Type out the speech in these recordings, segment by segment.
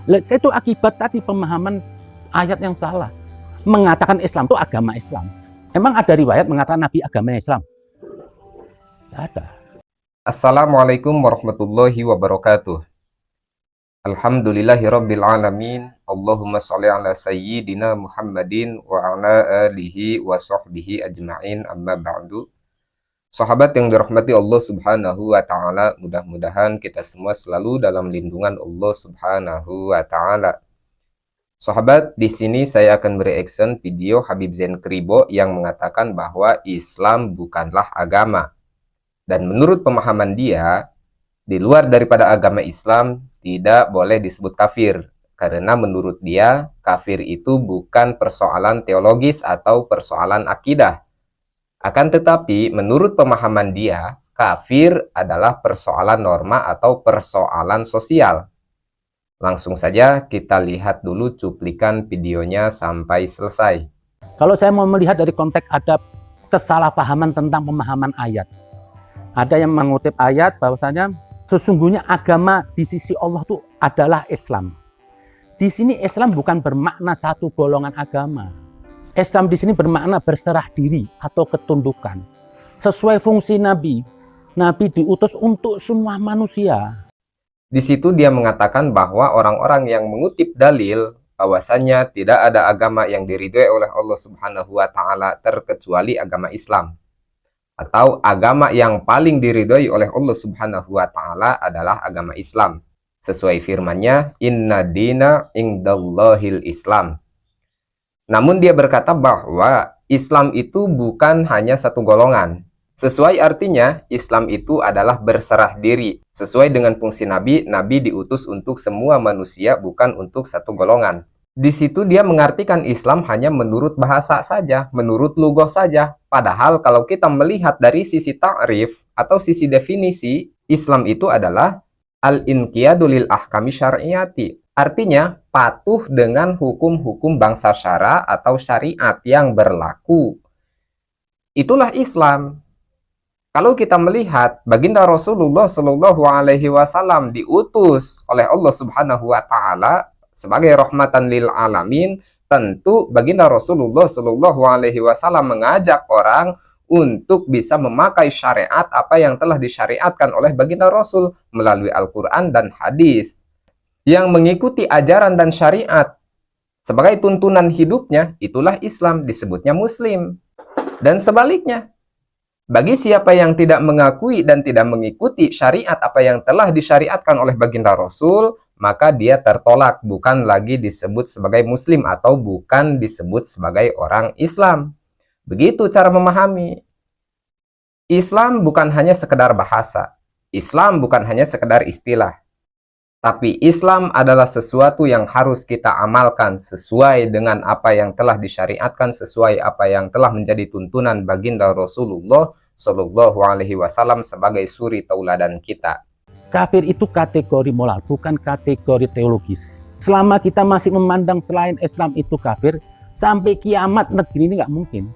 Itu akibat tadi pemahaman ayat yang salah. Mengatakan Islam itu agama Islam. Emang ada riwayat mengatakan Nabi agama Islam? Tidak ada. Assalamualaikum warahmatullahi wabarakatuh. Alhamdulillahirabbil alamin. Allahumma sholli ala sayyidina Muhammadin wa ala alihi wa sahbihi ajma'in, amma ba'du. Sahabat yang dirahmati Allah Subhanahu wa taala, mudah-mudahan kita semua selalu dalam lindungan Allah Subhanahu wa taala. Sahabat, di sini saya akan bereaction video Habib Zain Kribo yang mengatakan bahwa Islam bukanlah agama. Dan menurut pemahaman dia, di luar daripada agama Islam tidak boleh disebut kafir. Karena menurut dia, kafir itu bukan persoalan teologis atau persoalan akidah. Akan tetapi, menurut pemahaman dia, kafir adalah persoalan norma atau persoalan sosial. Langsung saja kita lihat dulu cuplikan videonya sampai selesai. Kalau saya mau melihat dari konteks ada kesalahpahaman tentang pemahaman ayat. Ada yang mengutip ayat bahwasanya sesungguhnya agama di sisi Allah itu adalah Islam. Di sini Islam bukan bermakna satu golongan agama. Islam di sini bermakna berserah diri atau ketundukan. Sesuai fungsi Nabi. Nabi diutus untuk semua manusia. Di situ dia mengatakan bahwa orang-orang yang mengutip dalil bahwasanya tidak ada agama yang diridhoi oleh Allah Subhanahu wa taala terkecuali agama Islam. Atau agama yang paling diridhoi oleh Allah Subhanahu wa taala adalah agama Islam. Sesuai firman-Nya, "Inna dina indallahil Islam." Namun dia berkata bahwa Islam itu bukan hanya satu golongan. Sesuai artinya, Islam itu adalah berserah diri. Sesuai dengan fungsi Nabi, Nabi diutus untuk semua manusia, bukan untuk satu golongan. Di situ dia mengartikan Islam hanya menurut bahasa saja, menurut lughah saja. Padahal kalau kita melihat dari sisi ta'rif atau sisi definisi, Islam itu adalah al-inqiyadu lil ahkami syar'iyati. Artinya, patuh dengan hukum-hukum bangsa syara atau syariat yang berlaku. Itulah Islam. Kalau kita melihat baginda Rasulullah Shallallahu Alaihi Wasallam diutus oleh Allah Subhanahu Wa Taala sebagai rahmatan lil alamin, tentu baginda Rasulullah Shallallahu Alaihi Wasallam mengajak orang untuk bisa memakai syariat apa yang telah disyariatkan oleh baginda Rasul melalui Al-Quran dan hadis. Yang mengikuti ajaran dan syariat sebagai tuntunan hidupnya, itulah Islam, disebutnya Muslim. Dan sebaliknya, bagi siapa yang tidak mengakui dan tidak mengikuti syariat apa yang telah disyariatkan oleh baginda Rasul, maka dia tertolak, bukan lagi disebut sebagai Muslim atau bukan disebut sebagai orang Islam. Begitu cara memahami. Islam bukan hanya sekedar bahasa. Islam bukan hanya sekedar istilah. Tapi Islam adalah sesuatu yang harus kita amalkan sesuai dengan apa yang telah disyariatkan, sesuai apa yang telah menjadi tuntunan baginda Rasulullah Shallallahu Alaihi Wasallam sebagai suri tauladan kita. Kafir itu kategori moral, bukan kategori teologis. Selama kita masih memandang selain Islam itu kafir, sampai kiamat negeri ini nggak mungkin.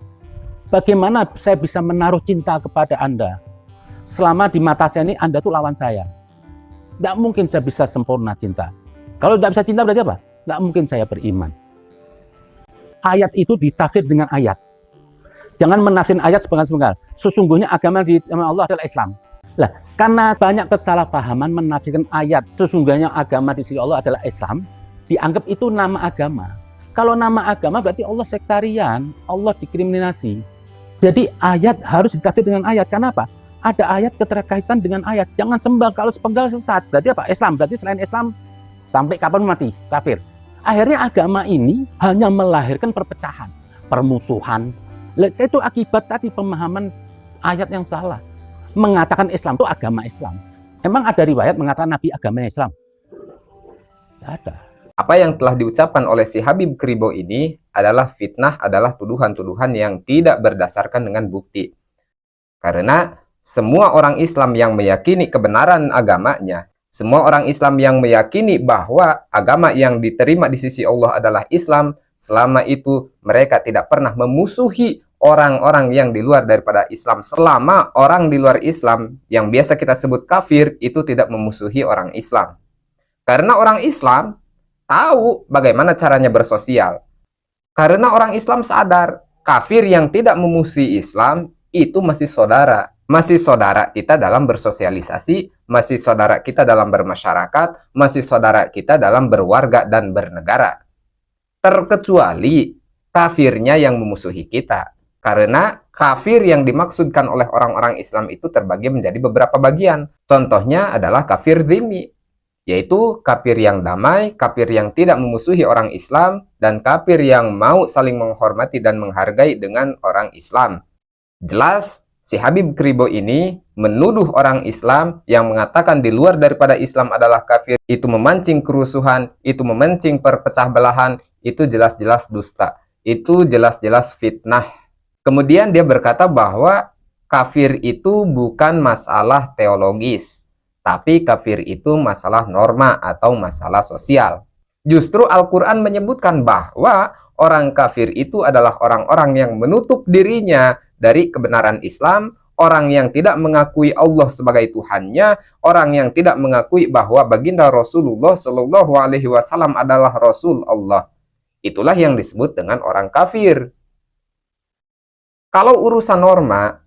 Bagaimana saya bisa menaruh cinta kepada Anda? Selama di mata saya ini Anda tuh lawan saya. Tidak mungkin saya bisa sempurna cinta. Kalau tidak bisa cinta berarti apa? Tidak mungkin saya beriman. Ayat itu ditafsir dengan ayat. Jangan menafsir ayat sepenggal-sepenggal. Sesungguhnya agama di Allah adalah Islam. Lah, karena banyak kesalahpahaman menafsirkan ayat sesungguhnya agama di sisi Allah adalah Islam, dianggap itu nama agama. Kalau nama agama berarti Allah sektarian, Allah diskriminasi. Jadi ayat harus ditafsir dengan ayat. Kenapa? Ada ayat keterkaitan dengan ayat. Jangan sembah, kalau sepenggal sesat. Berarti apa? Islam. Berarti selain Islam, sampai kapan mati? Kafir. Akhirnya agama ini hanya melahirkan perpecahan, permusuhan. Itu akibat tadi pemahaman ayat yang salah. Mengatakan Islam itu agama Islam. Emang ada riwayat mengatakan Nabi agama Islam? Tidak ada. Apa yang telah diucapkan oleh si Habib Kribo ini adalah fitnah, adalah tuduhan-tuduhan yang tidak berdasarkan dengan bukti. Karena semua orang Islam yang meyakini kebenaran agamanya, semua orang Islam yang meyakini bahwa agama yang diterima di sisi Allah adalah Islam, selama itu mereka tidak pernah memusuhi orang-orang yang di luar daripada Islam. Selama orang di luar Islam, yang biasa kita sebut kafir, itu tidak memusuhi orang Islam. Karena orang Islam tahu bagaimana caranya bersosial. Karena orang Islam sadar, kafir yang tidak memusuhi Islam itu masih saudara. Masih saudara kita dalam bersosialisasi, masih saudara kita dalam bermasyarakat, masih saudara kita dalam berwarga dan bernegara. Terkecuali kafirnya yang memusuhi kita. Karena kafir yang dimaksudkan oleh orang-orang Islam itu terbagi menjadi beberapa bagian. Contohnya adalah kafir dhimmi, yaitu kafir yang damai, kafir yang tidak memusuhi orang Islam, dan kafir yang mau saling menghormati dan menghargai dengan orang Islam. Jelas, si Habib Kribo ini menuduh orang Islam yang mengatakan di luar daripada Islam adalah kafir, itu memancing kerusuhan, itu memancing perpecah belahan, itu jelas-jelas dusta. Itu jelas-jelas fitnah. Kemudian dia berkata bahwa kafir itu bukan masalah teologis, tapi kafir itu masalah norma atau masalah sosial. Justru Al-Quran menyebutkan bahwa orang kafir itu adalah orang-orang yang menutup dirinya dari kebenaran Islam, orang yang tidak mengakui Allah sebagai Tuhannya, orang yang tidak mengakui bahwa baginda Rasulullah Shallallahu Alaihi Wasallam adalah Rasul Allah. Itulah yang disebut dengan orang kafir. Kalau urusan norma,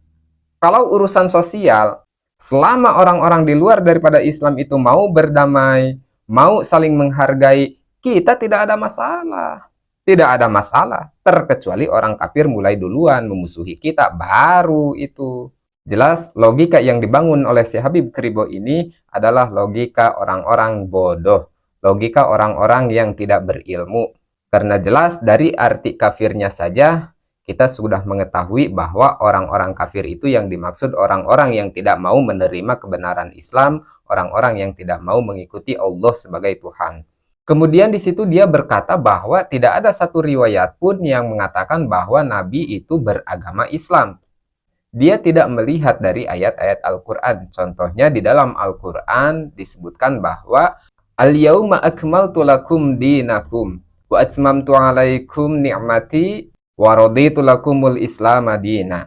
kalau urusan sosial, selama orang-orang di luar daripada Islam itu mau berdamai, mau saling menghargai, kita tidak ada masalah. Tidak ada masalah, terkecuali orang kafir mulai duluan memusuhi kita, baru itu. Jelas logika yang dibangun oleh si Habib Kribo ini adalah logika orang-orang bodoh, logika orang-orang yang tidak berilmu. Karena jelas dari arti kafirnya saja, kita sudah mengetahui bahwa orang-orang kafir itu yang dimaksud orang-orang yang tidak mau menerima kebenaran Islam, orang-orang yang tidak mau mengikuti Allah sebagai Tuhan. Kemudian di situ dia berkata bahwa tidak ada satu riwayat pun yang mengatakan bahwa Nabi itu beragama Islam. Dia tidak melihat dari ayat-ayat Al-Quran. Contohnya di dalam Al-Quran disebutkan bahwa Al-yawma akmaltu lakum dinakum wa atmamtu alaikum ni'mati wa raditu lakumul Islam madina.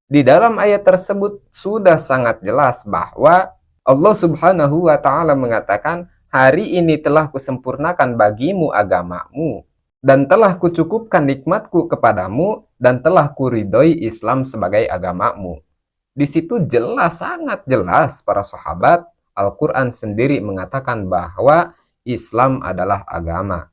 Di dalam ayat tersebut sudah sangat jelas bahwa Allah Subhanahu wa taala mengatakan, hari ini telah kusempurnakan bagimu agamamu dan telah kucukupkan nikmatku kepadamu dan telah kuridhoi Islam sebagai agamamu. Di situ jelas, sangat jelas para sahabat, Al-Quran sendiri mengatakan bahwa Islam adalah agama.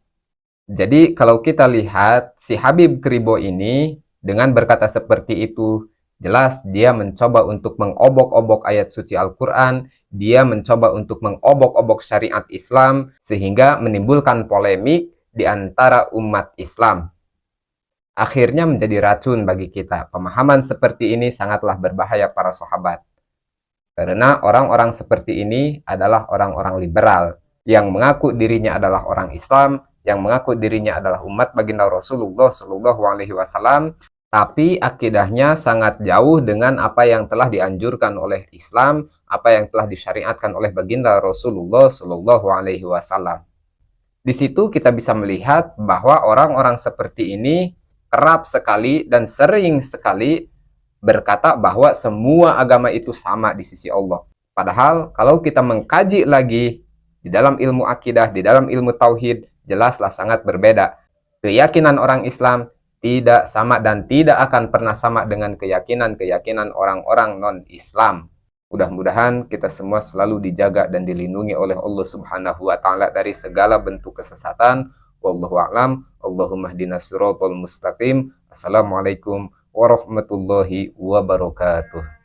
Jadi kalau kita lihat si Habib Kribo ini dengan berkata seperti itu, jelas dia mencoba untuk mengobok-obok ayat suci Al-Quran, dia mencoba untuk mengobok-obok syariat Islam sehingga menimbulkan polemik di antara umat Islam. Akhirnya menjadi racun bagi kita. Pemahaman seperti ini sangatlah berbahaya para sahabat. Karena orang-orang seperti ini adalah orang-orang liberal yang mengaku dirinya adalah orang Islam, yang mengaku dirinya adalah umat baginda Rasulullah Shallallahu Alaihi Wasallam, tapi akidahnya sangat jauh dengan apa yang telah dianjurkan oleh Islam, apa yang telah disyariatkan oleh baginda Rasulullah Shallallahu Alaihi Wasallam. Di situ kita bisa melihat bahwa orang-orang seperti ini kerap sekali dan sering sekali berkata bahwa semua agama itu sama di sisi Allah. Padahal kalau kita mengkaji lagi di dalam ilmu akidah, di dalam ilmu tauhid, jelaslah sangat berbeda. Keyakinan orang Islam tidak sama dan tidak akan pernah sama dengan keyakinan-keyakinan orang-orang non-Islam. Mudah-mudahan kita semua selalu dijaga dan dilindungi oleh Allah Subhanahu wa taala dari segala bentuk kesesatan. Wallahu a'lam. Allahumma ihdinas siratal mustaqim. Assalamualaikum warahmatullahi wabarakatuh.